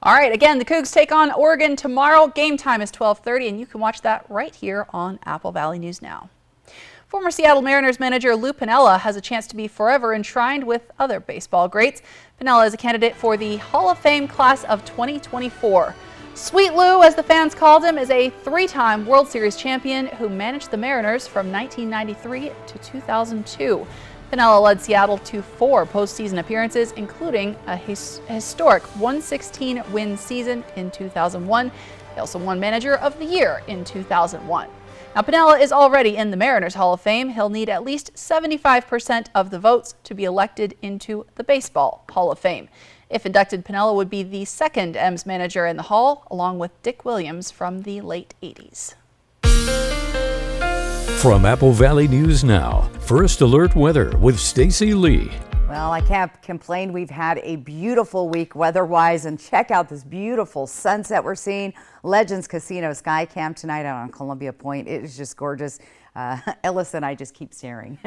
All right, again, the Cougs take on Oregon tomorrow. Game time is 12:30, and you can watch that right here on Apple Valley News Now. Former Seattle Mariners manager Lou Piniella has a chance to be forever enshrined with other baseball greats. Piniella is a candidate for the Hall of Fame class of 2024. Sweet Lou, as the fans called him, is a three-time World Series champion who managed the Mariners from 1993 to 2002. Piniella led Seattle to 4 postseason appearances, including a historic 116-win season in 2001. He also won Manager of the Year in 2001. Now, Piniella is already in the Mariners Hall of Fame. He'll need at least 75% of the votes to be elected into the Baseball Hall of Fame. If inducted, Piniella would be the second M's manager in the Hall, along with Dick Williams from the late 80s. From Apple Valley News Now, First Alert Weather with Stacy Lee. Well, I can't complain. We've had a beautiful week weather-wise, and check out this beautiful sunset we're seeing. Legends Casino Sky Camp tonight out on Columbia Point. It is just gorgeous. Ellis and I just keep staring.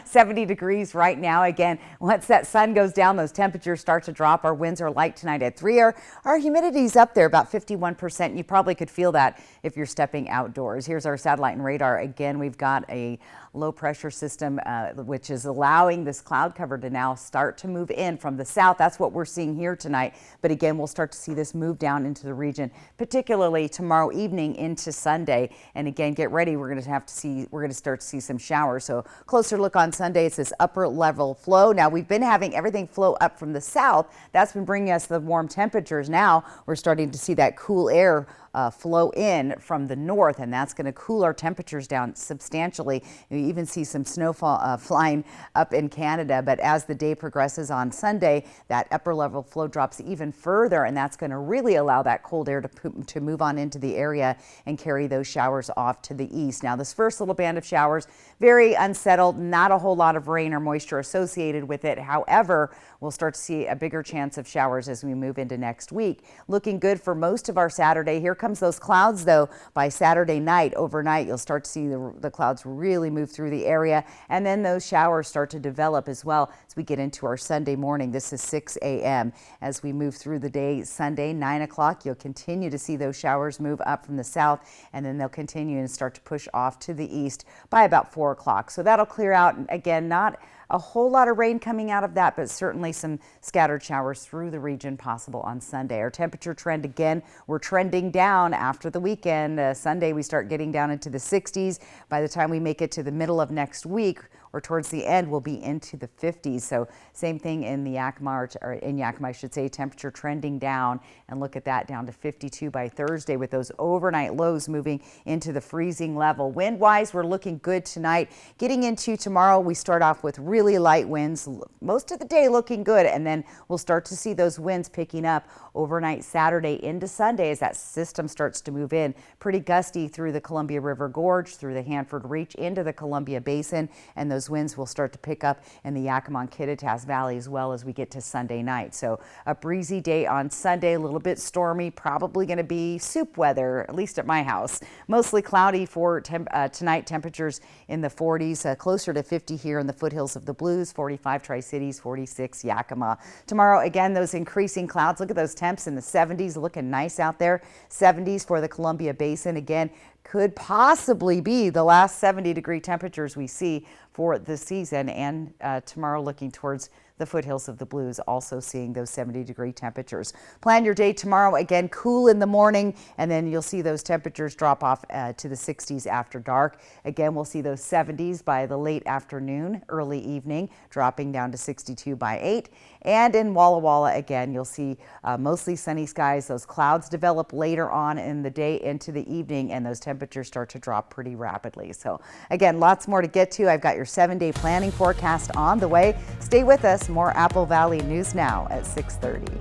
70 degrees right now. Again, once that sun goes down, those temperatures start to drop. Our winds are light tonight at 3. Our humidity's up there about 51%. You probably could feel that if you're stepping outdoors. Here's our satellite and radar. Again, we've got a low pressure system, which is allowing this cloud cover to now start to move in from the south. That's what we're seeing here tonight. But again, we'll start to see this move down into the region, particularly tomorrow evening into Sunday. And again, get ready. We're going to start to see some showers. So closer look on Sunday. It's this upper level flow. Now we've been having everything flow up from the south. That's been bringing us the warm temperatures. Now we're starting to see that cool air flow in from the north, and that's going to cool our temperatures down substantially. You even see some snowfall flying up in Canada, but as the day progresses on Sunday, that upper level flow drops even further, and that's going to really allow that cold air to move on into the area and carry those showers off to the east. Now, this first little band of showers, very unsettled, not a whole lot of rain or moisture associated with it. However, we'll start to see a bigger chance of showers as we move into next week. Looking good for most of our Saturday. Here comes those clouds, though. By Saturday night, overnight, you'll start to see the clouds really move through the area, and then those showers start to develop as well as we get into our Sunday morning. This is 6 a.m. As we move through the day, Sunday, 9 o'clock, you'll continue to see those showers move up from the south, and then they'll continue and start to push off to the east by about 4 o'clock. So that'll clear out. Again, not a whole lot of rain coming out of that, but certainly some scattered showers through the region possible on Sunday. Our temperature trend, again, we're trending down after the weekend. Sunday, we start getting down into the 60s. By the time we make it to the middle of next week, or towards the end, we'll be into the 50s. So same thing in the Yakima, or in Yakima, I should say, temperature trending down, and look at that, down to 52 by Thursday with those overnight lows moving into the freezing level. Wind-wise, we're looking good tonight. Getting into tomorrow, we start off with really light winds, most of the day looking good, and then we'll start to see those winds picking up overnight Saturday into Sunday as that system starts to move in. Pretty gusty through the Columbia River Gorge, through the Hanford Reach, into the Columbia Basin, and those those winds will start to pick up in the Yakima and Kittitas Valley as well as we get to Sunday night. So a breezy day on Sunday, a little bit stormy, probably going to be soup weather, at least at my house. Mostly cloudy for tonight, temperatures in the 40s, closer to 50 here in the foothills of the Blues, 45 Tri-Cities, 46 Yakima. Tomorrow, again, those increasing clouds. Look at those temps in the 70s, looking nice out there. 70s for the Columbia Basin. Again, could possibly be the last 70-degree temperatures we see for the season. And tomorrow, looking towards the foothills of the Blues, also seeing those 70-degree temperatures. Plan your day tomorrow. Again, cool in the morning, and then you'll see those temperatures drop off to the 60s after dark. Again, we'll see those 70s by the late afternoon, early evening, dropping down to 62 by 8. And in Walla Walla, again, you'll see mostly sunny skies. Those clouds develop later on in the day into the evening, and those temperatures start to drop pretty rapidly. So again, lots more to get to. I've got your 7-day planning forecast on the way. Stay with us. More Apple Valley News Now at 6:30.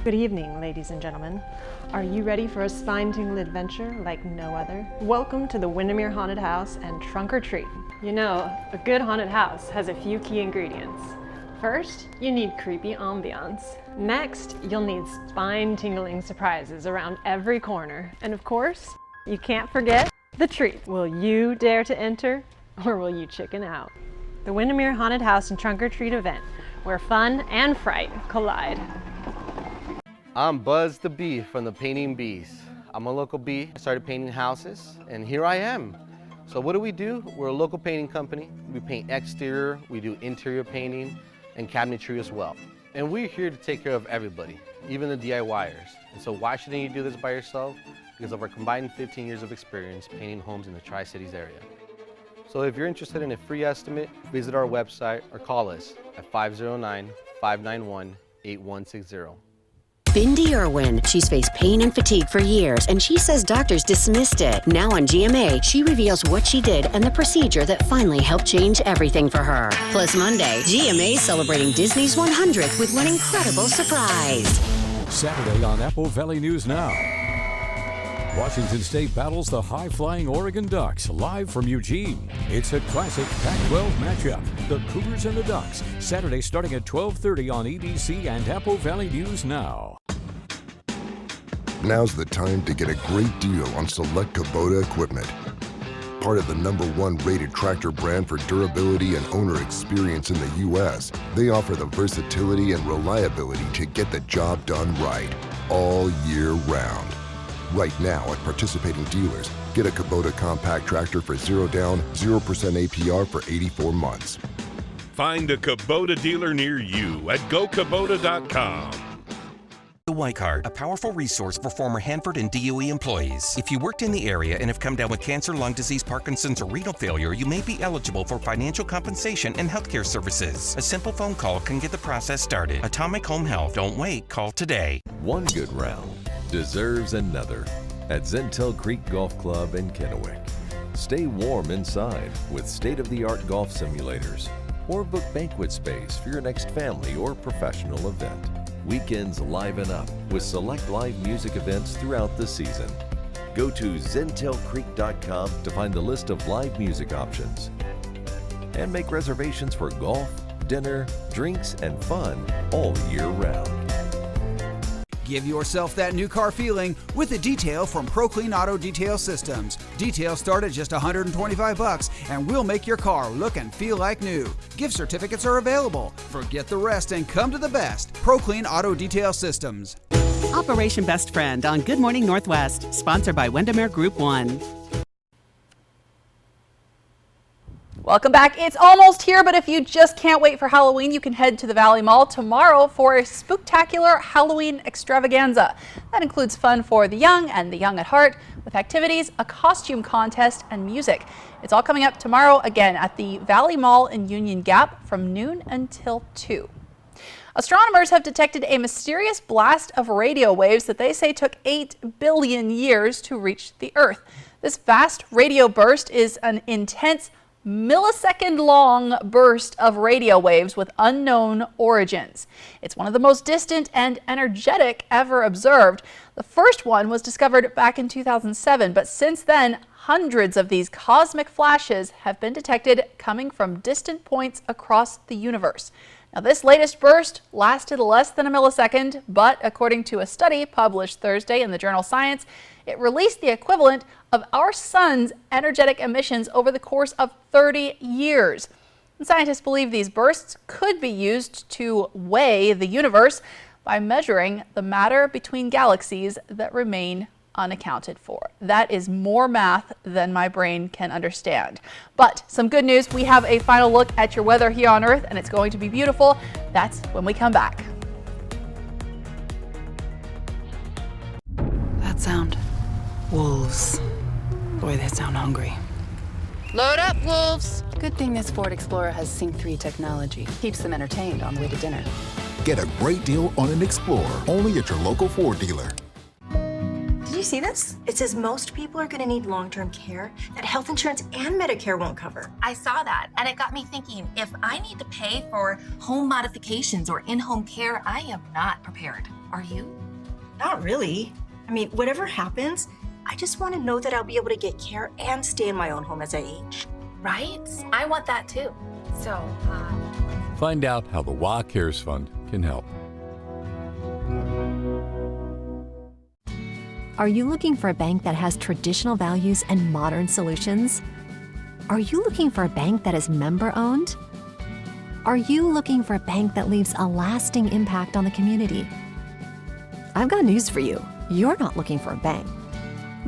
Good evening, ladies and gentlemen. Are you ready for a spine-tingling adventure like no other? Welcome to the Windermere Haunted House and Trunk or Treat. You know, a good haunted house has a few key ingredients. First, you need creepy ambiance. Next, you'll need spine-tingling surprises around every corner. And of course, you can't forget the treat. Will you dare to enter, or will you chicken out? The Windermere Haunted House and Trunk or Treat event, where fun and fright collide. I'm Buzz the Bee from the Painting Bees. I'm a local bee. I started painting houses, and here I am. So what do? We're a local painting company. We paint exterior, we do interior painting, and cabinetry as well. And we're here to take care of everybody, even the DIYers. And so why shouldn't you do this by yourself? Because of our combined 15 years of experience painting homes in the Tri-Cities area. So if you're interested in a free estimate, visit our website or call us at 509-591-8160. Bindi Irwin. She's faced pain and fatigue for years, and she says doctors dismissed it. Now on GMA, she reveals what she did and the procedure that finally helped change everything for her. Plus Monday, GMA is celebrating Disney's 100th with one incredible surprise. Saturday on Apple Valley News Now. Washington State battles the high-flying Oregon Ducks live from Eugene. It's a classic Pac-12 matchup. The Cougars and the Ducks. Saturday starting at 12:30 on ABC and Apple Valley News Now. Now's the time to get a great deal on select Kubota equipment. Part of the #1 rated tractor brand for durability and owner experience in the U.S., they offer the versatility and reliability to get the job done right, all year round. Right now at participating dealers, get a Kubota compact tractor for 0 down, 0% APR for 84 months. Find a Kubota dealer near you at gokubota.com. The White Card, a powerful resource for former Hanford and DOE employees. If you worked in the area and have come down with cancer, lung disease, Parkinson's, or renal failure, you may be eligible for financial compensation and healthcare services. A simple phone call can get the process started. Atomic Home Health. Don't wait. Call today. One good round deserves another at Zentel Creek Golf Club in Kennewick. Stay warm inside with state-of-the-art golf simulators, or book banquet space for your next family or professional event. Weekends liven up with select live music events throughout the season. Go to zentelcreek.com to find the list of live music options and make reservations for golf, dinner, drinks, and fun all year round. Give yourself that new car feeling with a detail from ProClean Auto Detail Systems. Details start at just $125 and we'll make your car look and feel like new. Gift certificates are available. Forget the rest and come to the best. ProClean Auto Detail Systems. Operation Best Friend on Good Morning Northwest, sponsored by Windermere Group 1. Welcome back. It's almost here, but if you just can't wait for Halloween, you can head to the Valley Mall tomorrow for a spooktacular Halloween extravaganza. That includes fun for the young and the young at heart with activities, a costume contest, and music. It's all coming up tomorrow again at the Valley Mall in Union Gap from noon until 2. Astronomers have detected a mysterious blast of radio waves that they say took 8 billion years to reach the Earth. This vast radio burst is an intense millisecond-long burst of radio waves with unknown origins. It's one of the most distant and energetic ever observed. The first one was discovered back in 2007, but since then, Hundreds of these cosmic flashes have been detected coming from distant points across the universe. Now, this latest burst lasted less than a millisecond, but according to a study published Thursday in the journal Science, it released the equivalent of our sun's energetic emissions over the course of 30 years. And scientists believe these bursts could be used to weigh the universe by measuring the matter between galaxies that remain unaccounted for. That is more math than my brain can understand. But some good news, we have a final look at your weather here on Earth, and it's going to be beautiful. That's when we come back. That sound. Wolves. Boy, they sound hungry. Load up, wolves! Good thing this Ford Explorer has Sync 3 technology. Keeps them entertained on the way to dinner. Get a great deal on an Explorer, only at your local Ford dealer. Did you see this? It says most people are going to need long-term care that health insurance and Medicare won't cover. I saw that, and it got me thinking, if I need to pay for home modifications or in-home care, I am not prepared. Are you? Not really. I mean, whatever happens, I just want to know that I'll be able to get care and stay in my own home as I age. Right? I want that too. So, Find out how the WA Cares Fund can help. Are you looking for a bank that has traditional values and modern solutions? Are you looking for a bank that is member-owned? Are you looking for a bank that leaves a lasting impact on the community? I've got news for you. You're not looking for a bank.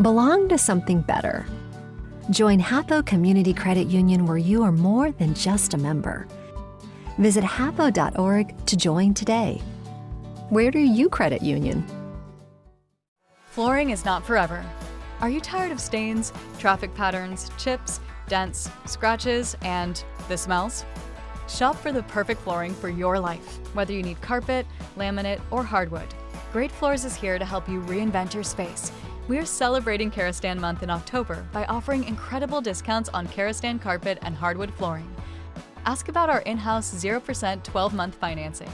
Belong to something better. Join Hapo Community Credit Union, where you are more than just a member. Visit hapo.org to join today. Where do you credit union? Flooring is not forever. Are you tired of stains, traffic patterns, chips, dents, scratches, and the smells? Shop for the perfect flooring for your life, whether you need carpet, laminate, or hardwood. Great Floors is here to help you reinvent your space. We're celebrating Karastan Month in October by offering incredible discounts on Karastan carpet and hardwood flooring. Ask about our in-house 0% 12-month financing.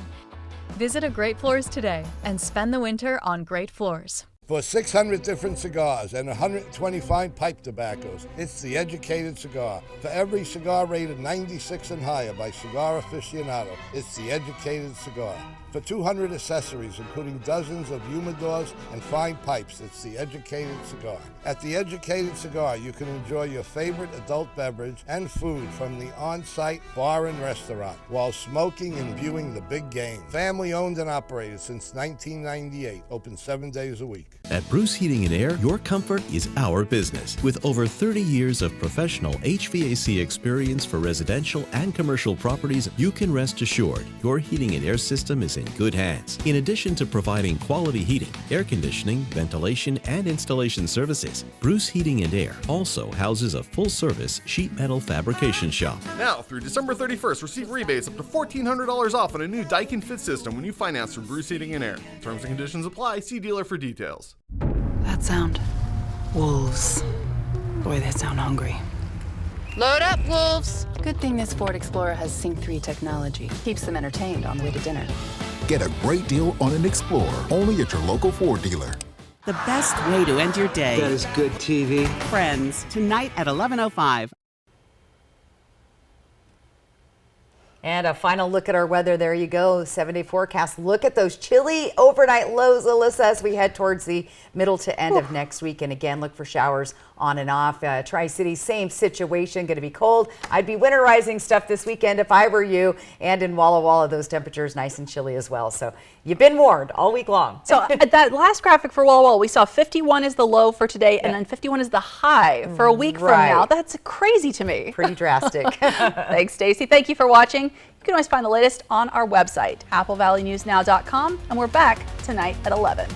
Visit a Great Floors today and spend the winter on Great Floors. For 600 different cigars and 125 pipe tobaccos, it's The Educated Cigar. For every cigar rated 96 and higher by Cigar Aficionado, it's The Educated Cigar. For 200 accessories, including dozens of humidors and fine pipes, it's The Educated Cigar. At The Educated Cigar, you can enjoy your favorite adult beverage and food from the on-site bar and restaurant while smoking and viewing the big game. Family owned and operated since 1998, open 7 days a week. At Bruce Heating and Air, your comfort is our business. With over 30 years of professional HVAC experience for residential and commercial properties, you can rest assured your heating and air system is in good hands. In addition to providing quality heating, air conditioning, ventilation, and installation services, Bruce Heating and Air also houses a full-service sheet metal fabrication shop. Now, through December 31st, receive rebates up to $1,400 off on a new Daikin Fit system when you finance through Bruce Heating and Air. Terms and conditions apply. See dealer for details. That sound. Wolves. Boy, they sound hungry. Load up, wolves! Good thing this Ford Explorer has Sync 3 technology. Keeps them entertained on the way to dinner. Get a great deal on an Explorer, only at your local Ford dealer. The best way to end your day. That is good TV. Friends, tonight at 11:05. And a final look at our weather. There you go. 7-day forecast. Look at those chilly overnight lows, Alyssa, as we head towards the middle to end of next week. And again, look for showers on and off. Tri-City, same situation. Going to be cold. I'd be winterizing stuff this weekend if I were you. And in Walla Walla, those temperatures nice and chilly as well. So you've been warned all week long. So at that last graphic for Walla Walla, we saw 51 is the low for today, and then 51 is the high for a week from now. That's crazy to me. Pretty drastic. Thanks, Stacy. Thank you for watching. You can always find the latest on our website, applevalleyNewsNow.com, and we're back tonight at 11.